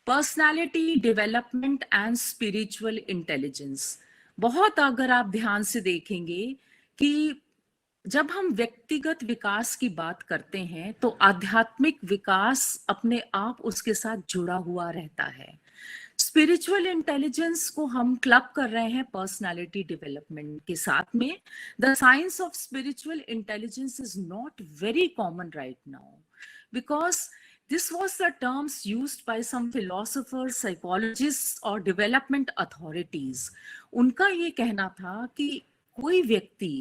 Personality development and spiritual intelligence. बहुत अगर आप ध्यान से देखेंगे कि जब हम व्यक्तिगत विकास की बात करते हैं तो आध्यात्मिक विकास अपने आप उसके साथ जुड़ा हुआ रहता है। स्पिरिचुअल इंटेलिजेंस को हम क्लब कर रहे हैं पर्सनालिटी डेवलपमेंट के साथ में। The science of spiritual intelligence is not very common right now because this was the terms used by some philosophers, psychologists or development authorities. उनका ये कहना था कि कोई व्यक्ति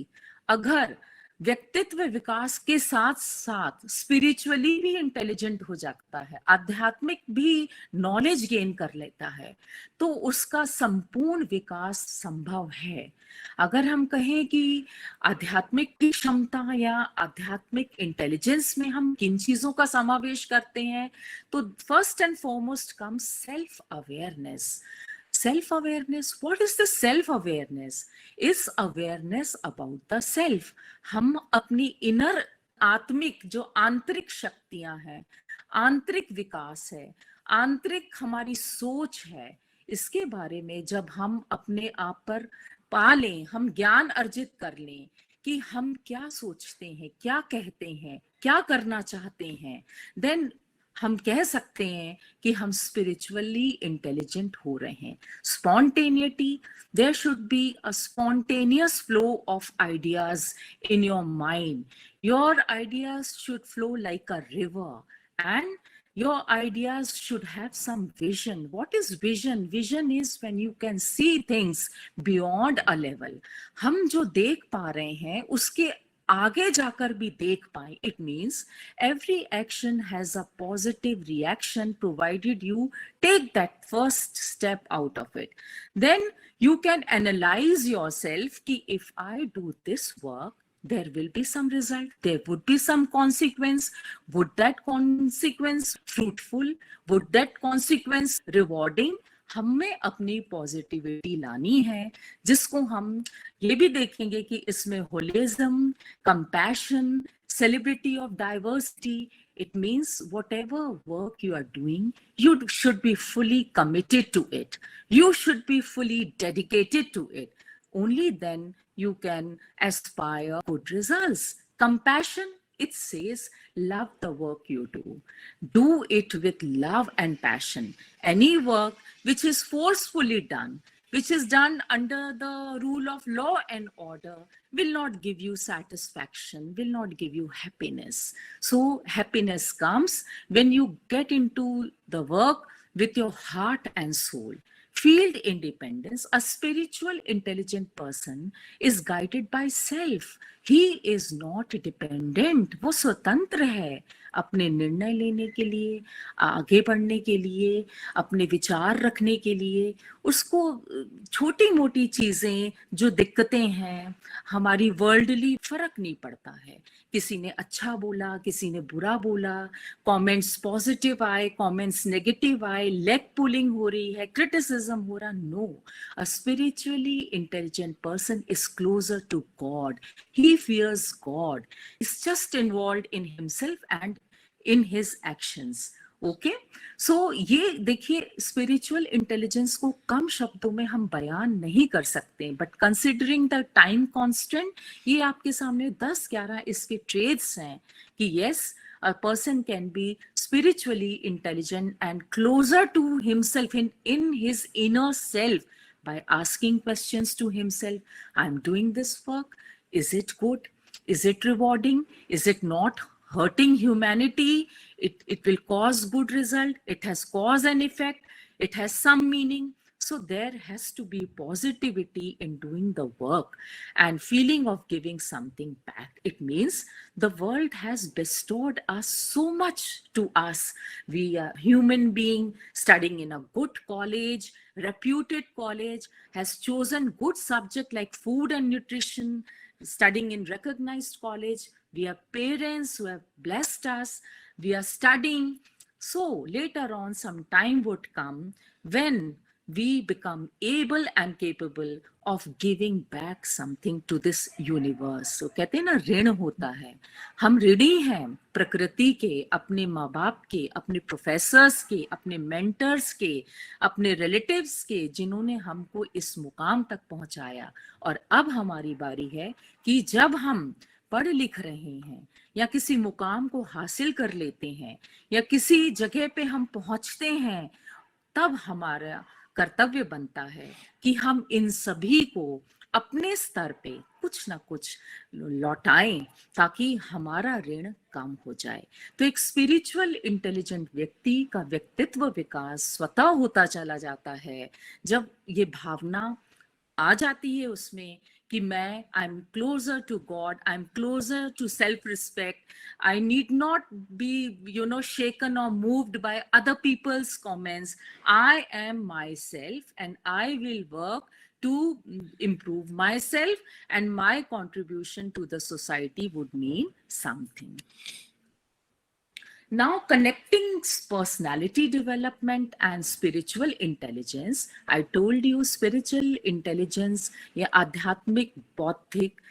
अगर व्यक्तित्व विकास के साथ साथ स्पिरिचुअली भी इंटेलिजेंट हो जाता है, आध्यात्मिक भी नॉलेज गेन कर लेता है, तो उसका संपूर्ण विकास संभव है। अगर हम कहें कि आध्यात्मिक की क्षमता या आध्यात्मिक इंटेलिजेंस में हम किन चीजों का समावेश करते हैं, तो first and foremost comes self awareness. Self awareness, what is the self awareness? Is awareness about the self. हम अपनी इनर आत्मिक जो आंतरिक शक्तियां हैं, आंतरिक विकास है, आंतरिक हमारी सोच है, इसके बारे में जब हम अपने आप पर पा लें, हम ज्ञान अर्जित कर लें कि हम क्या सोचते हैं, क्या कहते हैं, क्या करना चाहते हैं, देन हम कह सकते हैं कि हम स्पिरिचुअली इंटेलिजेंट हो रहे हैं। Spontaneity, there should be a spontaneous flow of ideas in your mind. Your ideas should flow like a river and your ideas should have some vision. What is vision? Vision is when you can see things beyond a level. हम जो देख पा रहे हैं उसके आगे जाकर भी देख पाए. It means every action has a positive reaction provided you take that first step out of it. Then you can analyze yourself कि if I do this work, there will be some result, there would be some consequence. Would that consequence fruitful? Would that consequence rewarding? हमें अपनी positivity लानी है, जिसको हम ये भी देखेंगे कि इसमें holism, compassion, celebrity of diversity. It means whatever work you are doing, you should be fully committed to it. You should be fully dedicated to it. Only then you can aspire good results. Compassion, it says, love the work you do. Do it with love and passion. Any work which is forcefully done, which is done under the rule of law and order, will not give you satisfaction, will not give you happiness. So happiness comes when you get into the work with your heart and soul. Field independence, a spiritual intelligent person is guided by self. He is not dependent. वो स्वतंत्र है अपने निर्णय लेने के लिए, आगे बढ़ने के लिए, अपने विचार रखने के लिए। उसको छोटी मोटी चीजें जो दिक्कतें हैं हमारी वर्ल्डली फर्क नहीं पड़ता है। किसी ने अच्छा बोला, किसी ने बुरा बोला, कमेंट्स पॉजिटिव आए, कमेंट्स नेगेटिव आए, लेग पुलिंग हो रही है, क्रिटिसिज्म हो रहा, no. A spiritually intelligent person is closer to God. He fears God. Is just involved in himself and in his actions. Okay, so ये देखिए, स्पिरिचुअल इंटेलिजेंस को कम शब्दों में हम बयान नहीं कर सकते, but considering the time constant, ये आपके सामने 10-11 इसके ट्रेड्स हैं कि yes, a person can be spiritually intelligent and closer to himself in his inner self by asking questions to himself. I'm doing this work. Is it good? Is it rewarding? Is it not hurting humanity? It will cause good result. It has cause and effect. It has some meaning. So there has to be positivity in doing the work and feeling of giving something back. It means the world has bestowed us so much to us. We are human being studying in a good college, reputed college, has chosen good subject like food and nutrition, studying in recognized college. We have parents who have blessed us. We are studying. So later on, some time would come when we become able and capable of giving back something to this universe. So कहते हैं ना, ऋण होता है, हम ऋणी हैं प्रकृति के, अपने माँ बाप के, अपने प्रोफेसर्स के, अपने मेंटर्स के, अपने रिलेटिव्स के, जिन्होंने हमको इस मुकाम तक पहुंचाया। और अब हमारी बारी है कि जब हम पढ़ लिख रहे हैं या किसी मुकाम को हासिल कर लेते हैं या किसी जगह पे हम पहुंचते हैं, तब हमारा कर्तव्य बनता है कि हम इन सभी को अपने स्तर पे कुछ ना कुछ लौटाएं ताकि हमारा ऋण कम हो जाए। तो एक स्पिरिचुअल इंटेलिजेंट व्यक्ति का व्यक्तित्व विकास स्वतः होता चला जाता है जब ये भावना आ जाती है उसमें कि मैं, I am closer to God, I am closer to self respect, I need not be shaken और moved by other people's comments, I am myself and I will work to improve myself, and my contribution to the society would mean something. Now, connecting personality development and spiritual intelligence, I told you spiritual intelligence या आध्यात्मिक बौद्धिक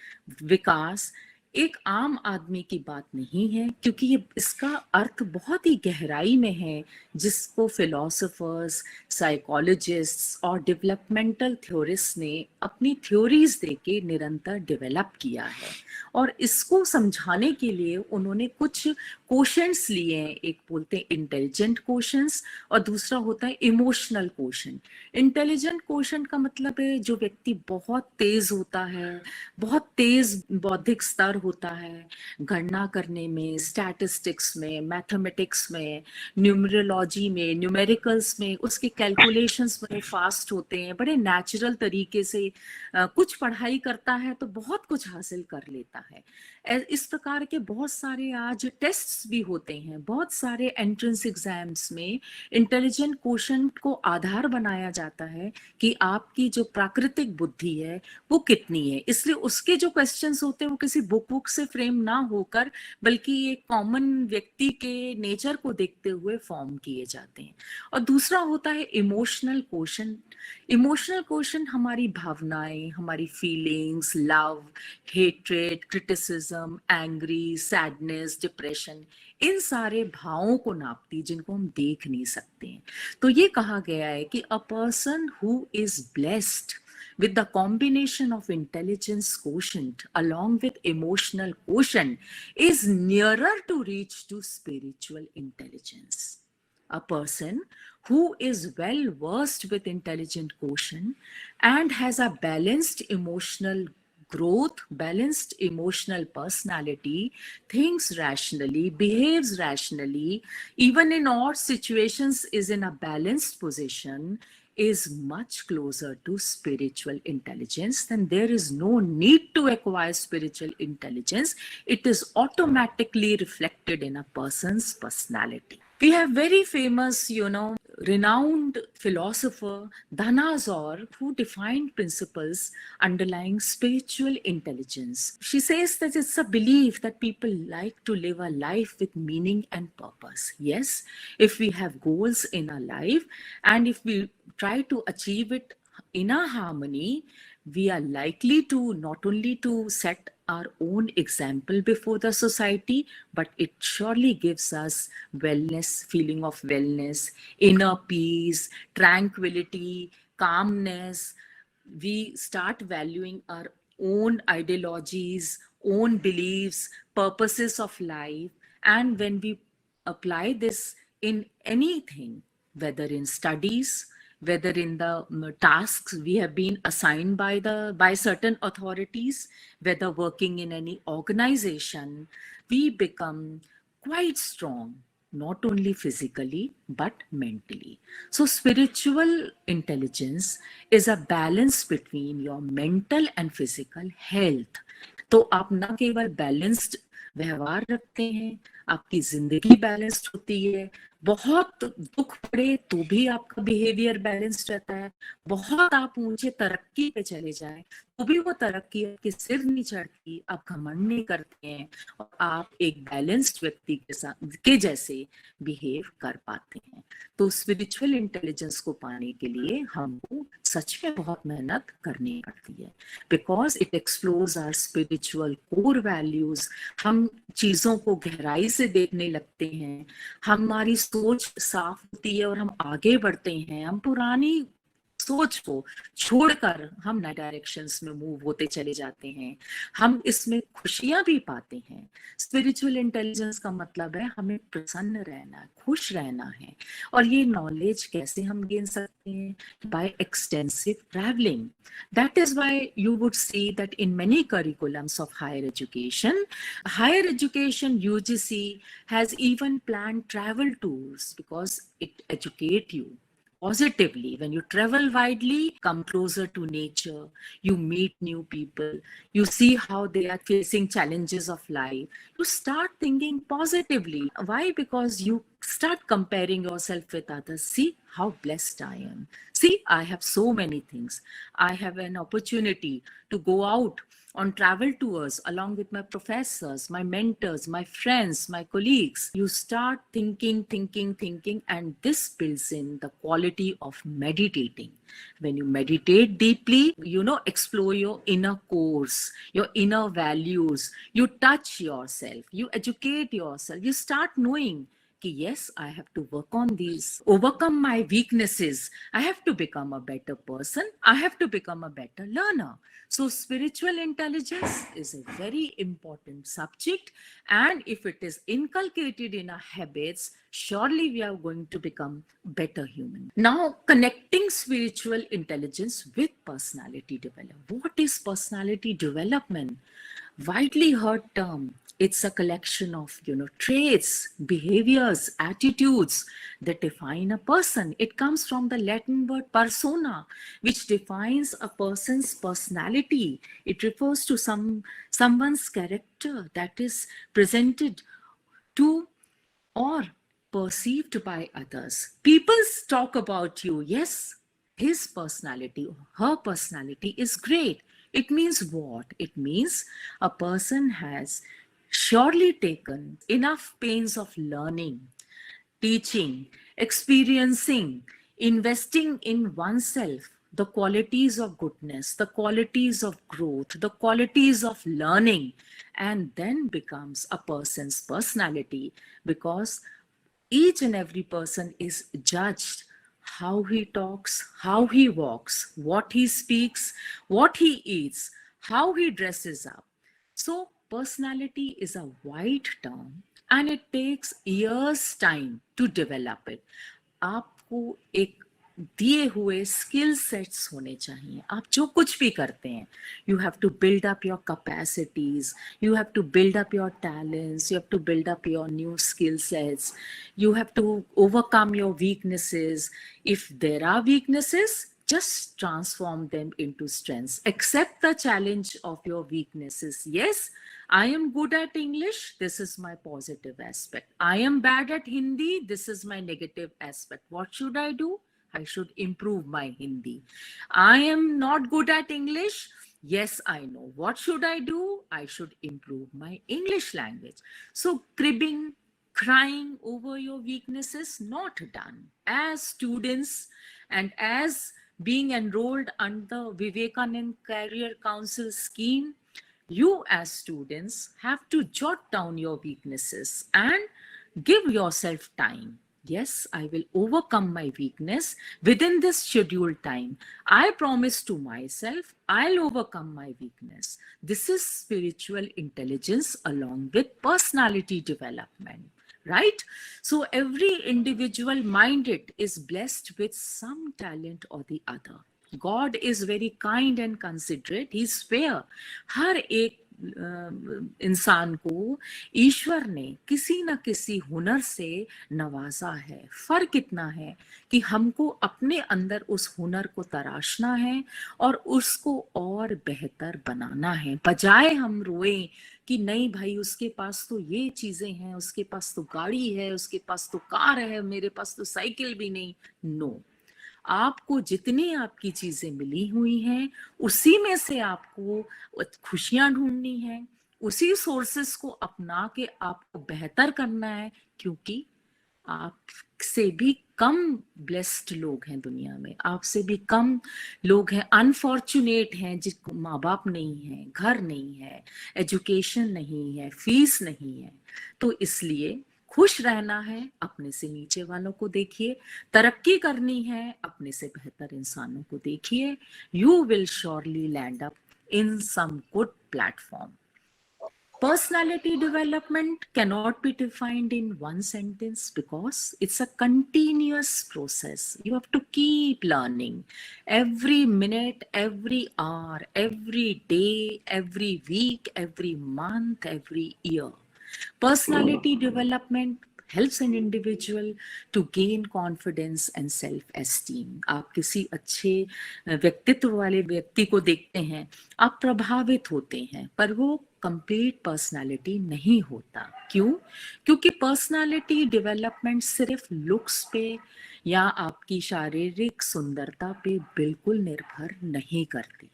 विकास एक आम आदमी की बात नहीं है, क्योंकि ये इसका अर्थ बहुत ही गहराई में है, जिसको फिलोसोफर्स, साइकोलॉजिस्ट्स और डेवलपमेंटल थ्योरिस्ट ने अपनी थ्योरीज देके निरंतर डेवलप किया है। और इसको समझाने के लिए उन्होंने कुछ क्वेश्चंस लिए हैं। एक बोलते हैं इंटेलिजेंट क्वेश्चंस और दूसरा होता है इमोशनल क्वेश्चन। इंटेलिजेंट क्वेश्चन का मतलब है जो व्यक्ति बहुत तेज होता है, बहुत तेज बौद्धिक स्तर होता है, गणना करने में, स्टैटिस्टिक्स में, मैथमेटिक्स में, न्यूमरोलॉजी में, न्यूमेरिकल्स में, उसके कैलकुलेशंस बड़े फास्ट होते हैं, बड़े नेचुरल तरीके से कुछ पढ़ाई करता है तो बहुत कुछ हासिल कर लेता है। इस प्रकार के बहुत सारे आज टेस्ट्स भी होते हैं, बहुत सारे एंट्रेंस एग्जाम्स में इंटेलिजेंट क्वोशंट को आधार बनाया जाता है कि आपकी जो प्राकृतिक बुद्धि है वो कितनी है। इसलिए उसके जो क्वेश्चंस होते हैं वो किसी बुक से फ्रेम ना होकर बल्कि एक कॉमन व्यक्ति के नेचर को देखते हुए फॉर्म किए जाते हैं। और दूसरा होता है इमोशनल क्वोशंट। इमोशनल क्वोशंट हमारी भावनाएं, हमारी feelings, love, hatred, criticism, angry, sadness, depression, इन सारे भावों को नापती जिनको हम देख नहीं सकते हैं। तो ये कहा गया है कि a person who is blessed with the combination of intelligence quotient along with emotional quotient is nearer to reach to spiritual intelligence. A person who is well versed with intelligent quotient and has a balanced emotional growth, balanced emotional personality, thinks rationally, behaves rationally, even in odd situations is in a balanced position, is much closer to spiritual intelligence. Then there is no need to acquire spiritual intelligence. It is automatically reflected in a person's personality. We have very famous, renowned philosopher Dhanazor, who defined principles underlying spiritual intelligence. She says that it's a belief that people like to live a life with meaning and purpose. Yes, if we have goals in our life and if we try to achieve it in a harmony, we are likely to not only to set our own example before the society, but it surely gives us wellness, feeling of wellness, inner peace, tranquility, calmness. We start valuing our own ideologies, own beliefs, purposes of life. And when we apply this in anything, whether in studies, whether in the tasks we have been assigned by certain authorities, whether working in any organization, we become quite strong, not only physically but mentally. So spiritual intelligence is a balance between your mental and physical health. तो आप न केवल balanced व्यवहार रखते हैं, आपकी जिंदगी balanced होती है, बहुत दुख पड़े तो भी आपका बिहेवियर बैलेंस्ड रहता है, बहुत आप ऊंचे तरक्की पे चले जाए तो भी वो तरक्की आपके सिर नहीं चढ़ती, आप घमंड नहीं करते हैं और आप एक बैलेंस्ड व्यक्ति के साथ के जैसे बिहेव कर पाते हैं। तो स्पिरिचुअल इंटेलिजेंस को पाने के लिए हमको सच में बहुत मेहनत करनी पड़ती है, because it explores our spiritual core values. हम चीजों को गहराई से देखने लगते हैं, हमारी सोच साफ होती है और हम आगे बढ़ते हैं। हम पुरानी सोच को छोड़कर हम नए डायरेक्शंस में मूव होते चले जाते हैं। हम इसमें खुशियां भी पाते हैं। स्पिरिचुअल इंटेलिजेंस का मतलब है हमें प्रसन्न रहना, खुश रहना है। और ये नॉलेज कैसे हम गेन सकते हैं? By extensive travelling. That is why you would see that in many curriculums of higher education UGC has even planned travel tours because it educate you positively. When you travel widely, come closer to nature, you meet new people, you see how they are facing challenges of life, you start thinking positively. Why? Because you start comparing yourself with others. See how blessed I am. See, I have so many things. I have an opportunity to go out on travel tours along with my professors, my mentors, my friends, my colleagues. You start thinking, and this builds in the quality of meditating. When you meditate deeply, explore your inner course, your inner values, you touch yourself, you educate yourself, you start knowing yes, I have to work on these, overcome my weaknesses. I have to become a better person. I have to become a better learner. So spiritual intelligence is a very important subject. And if it is inculcated in our habits, surely we are going to become better human. Now, connecting spiritual intelligence with personality development. What is personality development? Widely heard term. It's a collection of traits, behaviors, attitudes that define a person. It comes from the Latin word persona, which defines a person's personality. It refers to someone's character that is presented to or perceived by others. People talk about you. Yes, his personality, her personality is great. It means what? It means a person has surely taken enough pains of learning, teaching, experiencing, investing in oneself, the qualities of goodness, the qualities of growth, the qualities of learning, and then becomes a person's personality, because each and every person is judged how he talks, how he walks, what he speaks, what he eats, how he dresses up. So personality is a wide term and it takes years time to develop it. आपको एक दिए हुए skill sets होने चाहिए। आप जो कुछ भी करते हैं, you have to build up your capacities, you have to build up your talents, you have to build up your new skill sets, you have to overcome your weaknesses. If there are weaknesses, just transform them into strengths. Accept the challenge of your weaknesses. Yes, I am good at English, this is my positive aspect. I am bad at Hindi, this is my negative aspect. What should I do? I should improve my Hindi. I am not good at English. Yes, I know. What should I do? I should improve my English language. So cribbing, crying over your weaknesses, not done. As students and as being enrolled under Vivekanand Career Council scheme, you as students have to jot down your weaknesses and give yourself time. Yes, I will overcome my weakness within this scheduled time. I promise to myself, I'll overcome my weakness. This is spiritual intelligence along with personality development, right? So every individual minded is blessed with some talent or the other. God is very kind and considerate. He's fair. हर एक इंसान को ईश्वर ने किसी न किसी हुनर से नवाजा है। फर्क इतना है कि हमको अपने अंदर उस हुनर को तराशना है और उसको और बेहतर बनाना है, बजाय हम रोएं कि नहीं भाई उसके पास तो ये चीजें हैं, उसके पास तो गाड़ी है, उसके पास तो कार है, मेरे पास तो साइकिल भी नहीं। नो, आपको जितनी आपकी चीजें मिली हुई हैं उसी में से आपको खुशियां ढूंढनी है, उसी सोर्सेस को अपना के आपको बेहतर करना है, क्योंकि आपसे भी कम ब्लेस्ड लोग हैं दुनिया में, आपसे भी कम लोग हैं अनफॉर्चुनेट हैं जिनको माँ बाप नहीं है, घर नहीं है, एजुकेशन नहीं है, फीस नहीं है। तो इसलिए खुश रहना है, अपने से नीचे वालों को देखिए, तरक्की करनी है, अपने से बेहतर इंसानों को देखिए, you will surely land up in some good platform. Personality development cannot be defined in one sentence because it's a continuous process. You have to keep learning every minute, every hour, every day, every week, every month, every year. Personality development helps an individual to gain confidence and self-esteem. आप किसी अच्छे व्यक्तित्व वाले व्यक्ति को देखते हैं, आप प्रभावित होते हैं, पर वो कंप्लीट पर्सनालिटी नहीं होता। क्यों? क्योंकि पर्सनालिटी डेवलपमेंट सिर्फ लुक्स पे या आपकी शारीरिक सुंदरता पे बिल्कुल निर्भर नहीं करती।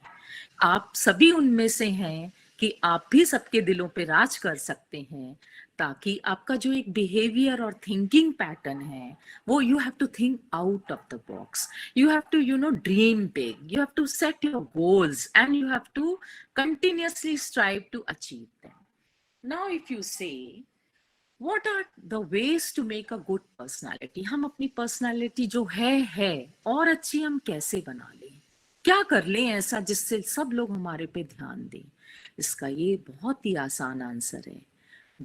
आप सभी उनमें से हैं कि आप भी सबके दिलों पे राज कर सकते हैं, ताकि आपका जो एक बिहेवियर और थिंकिंग पैटर्न है वो you have to think out of the box, you have to dream big, you have to set your goals and you have to continuously strive to achieve them. Now if you say what are the ways to make a good personality, हम अपनी personality जो है और अच्छी हम कैसे बना लें, क्या कर लें ऐसा जिससे सब लोग हमारे पे ध्यान दें? इसका ये बहुत ही आसान आंसर है,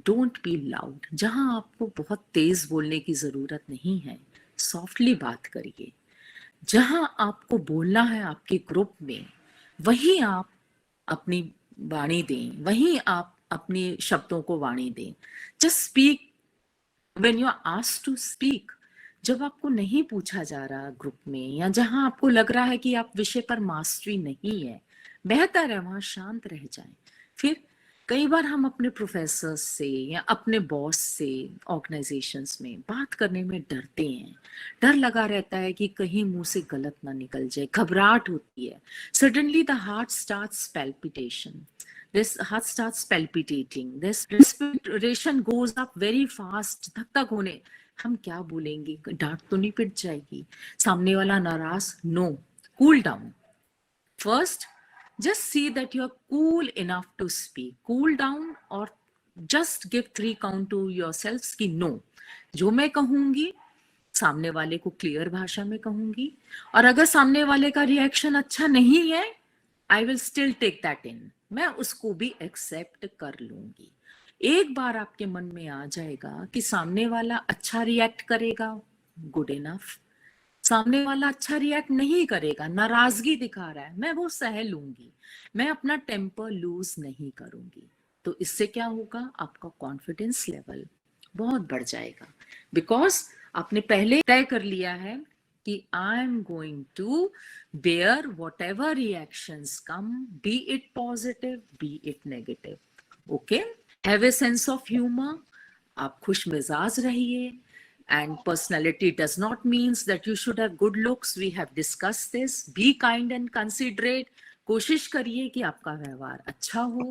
डोंट बी लाउड। जहां आपको बहुत तेज बोलने की जरूरत नहीं है, सॉफ्टली बात करिए। जहां आपको बोलना है आपके ग्रुप में, वहीं आप अपनी वाणी दें, वहीं आप अपने शब्दों को वाणी दें। Just speak when you are asked to speak. जब आपको नहीं पूछा जा रहा ग्रुप में, या जहां आपको लग रहा है कि आप विषय पर मास्टरी नहीं है, बेहतर है वहां शांत रह जाएं। फिर कई बार हम अपने प्रोफेसर से या अपने बॉस से ऑर्गेनाइजेशंस में बात करने में डरते हैं। डर लगा रहता है कि कहीं मुंह से गलत ना निकल जाए, घबराहट होती है। Suddenly the heart starts palpitation, this heart starts palpitating, this respiration goes up very fast, धक धक होने। हम क्या बोलेंगे, डांट तो नहीं पिट जाएगी, सामने वाला नाराज? No, cool down first, just see that you're cool enough to speak, cool down, और just give 3 count to yourselves कि no, जो मैं कहूंगी सामने वाले को क्लियर भाषा में कहूंगी, और अगर सामने वाले का रिएक्शन अच्छा नहीं है, I will still take that in, मैं उसको भी एक्सेप्ट कर लूंगी। एक बार आपके मन में आ जाएगा कि सामने वाला अच्छा रिएक्ट करेगा, गुड इनफ। सामने वाला अच्छा रिएक्ट नहीं करेगा, नाराजगी दिखा रहा है, मैं वो सह लूंगी, मैं अपना टेम्पर लूज नहीं करूंगी। तो इससे क्या होगा, आपका कॉन्फिडेंस लेवल बहुत बढ़ जाएगा, बिकॉज आपने पहले तय कर लिया है कि I am going to bear whatever reactions come, be it positive be it negative. Okay, have a sense of humour, आप खुश मिजाज रहिए। And personality does not means that you should have good looks, we have discussed this. Be kind and considerate, कोशिश करिए कि आपका व्यवहार अच्छा हो।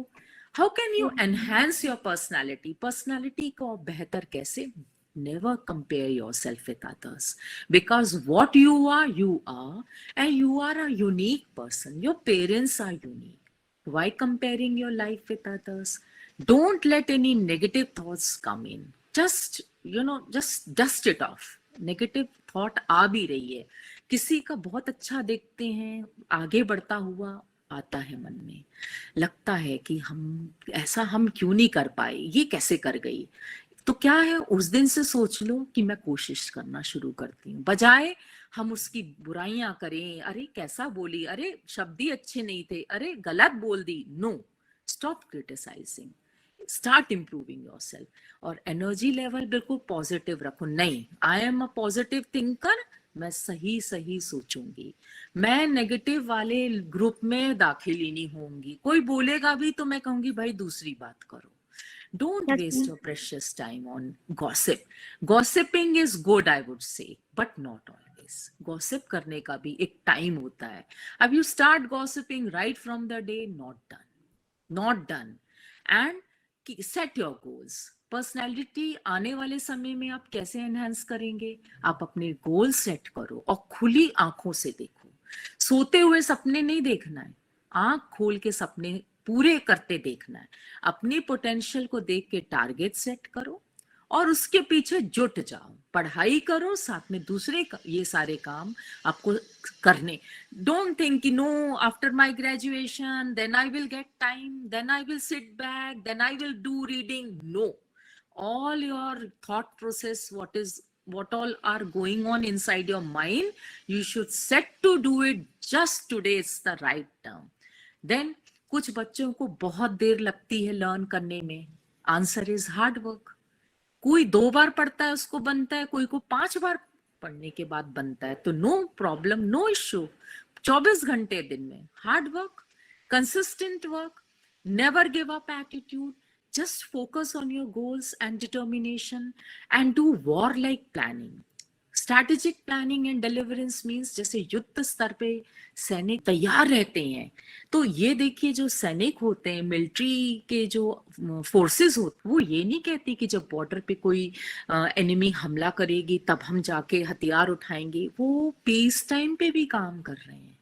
How can you enhance your personality? Personality को बेहतर कैसे? Never compare yourself with others, because what you are, and you are a unique person. Your parents are unique. Why comparing your life with others? Don't let any negative thoughts come in. Just just dust it off. Negative thought आ भी रही है, किसी का बहुत अच्छा देखते हैं, आगे बढ़ता हुआ आता है मन में, लगता है कि हम क्यों नहीं कर पाए, ये कैसे कर गई। तो क्या है, उस दिन से सोच लो कि मैं कोशिश करना शुरू करती हूँ, बजाय हम उसकी बुराइयां करें, अरे कैसा बोली, अरे शब्द ही अच्छे नहीं थे, अरे गलत बोल दी। No, stop criticising, start improving yourself. और एनर्जी लेवल बिल्कुल पॉजिटिव रखो। नहीं, I am a positive thinker, मैं सही सोचूंगी, मैं नेगेटिव वाले ग्रुप में दाखिल ही नहीं होंगी। कोई बोलेगा भी तो मैं कहूंगी भाई दूसरी बात करो। Don't waste your precious time on gossip. Gossiping is good, I would say, but not always. Place. Gossip करने का भी एक टाइम होता है. अब you start gossiping right from the day, not done. And set your goals. Personality आने वाले समय में आप कैसे एनहांस करेंगे? आप अपने गोल सेट करो और खुली आंखों से देखो. सोते हुए सपने नहीं देखना है, आंख खोल के सपने पूरे करते देखना है. अपनी पोटेंशियल को देख के टारगेट सेट करो और उसके पीछे जुट जाओ. पढ़ाई करो, साथ में दूसरे ये सारे काम आपको करने. डोंट थिंक कि no, after my graduation then I will get time, then I will sit back, then I will do reading. No, all your thought process, what all are going on inside your mind, you should set to do it just today. It's the right term. Then कुछ बच्चों को बहुत देर लगती है learn करने में. Answer is hard work. कोई 2 बार पढ़ता है उसको बनता है, कोई को 5 बार पढ़ने के बाद बनता है. तो नो प्रॉब्लम, नो इश्यू. 24 घंटे दिन में hard work, consistent work, never give up attitude. Just focus on your goals and determination and do warlike planning. Strategic planning and deliverance means जैसे युद्ध स्तर पे सैनिक तैयार रहते हैं, तो ये देखिए जो सैनिक होते हैं, मिलिट्री के जो फोर्सेस होते, वो ये नहीं कहती कि जब बॉर्डर पे कोई एनिमी हमला करेगी तब हम जाके हथियार उठाएंगे. वो पीस टाइम पे भी काम कर रहे हैं.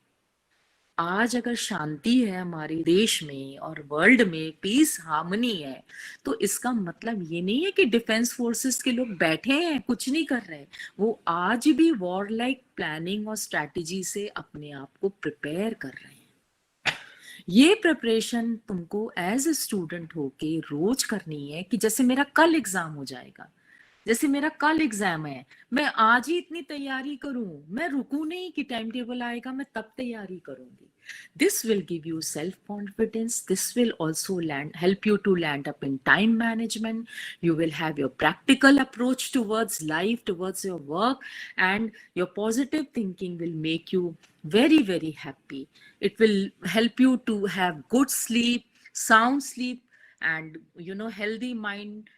आज अगर शांति है हमारे देश में और वर्ल्ड में, पीस हार्मनी है, तो इसका मतलब ये नहीं है कि डिफेंस फोर्सेस के लोग बैठे हैं कुछ नहीं कर रहे. वो आज भी वॉर लाइक प्लानिंग और स्ट्रैटेजी से अपने आप को प्रिपेयर कर रहे हैं. ये प्रिपरेशन तुमको एज ए स्टूडेंट होके रोज करनी है. कि जैसे मेरा कल एग्जाम हो जाएगा, जैसे मेरा कल एग्जाम है, मैं आज ही इतनी तैयारी करूं, मैं रुकू नहीं कि टाइम टेबल आएगा मैं तब तैयारी करूंगी. This will give you self-confidence. This will also help you to land up in time management. You will have your practical approach towards life, towards your work, and your positive thinking will make you very, very happy. It will help you to have good sleep, sound sleep, and healthy mind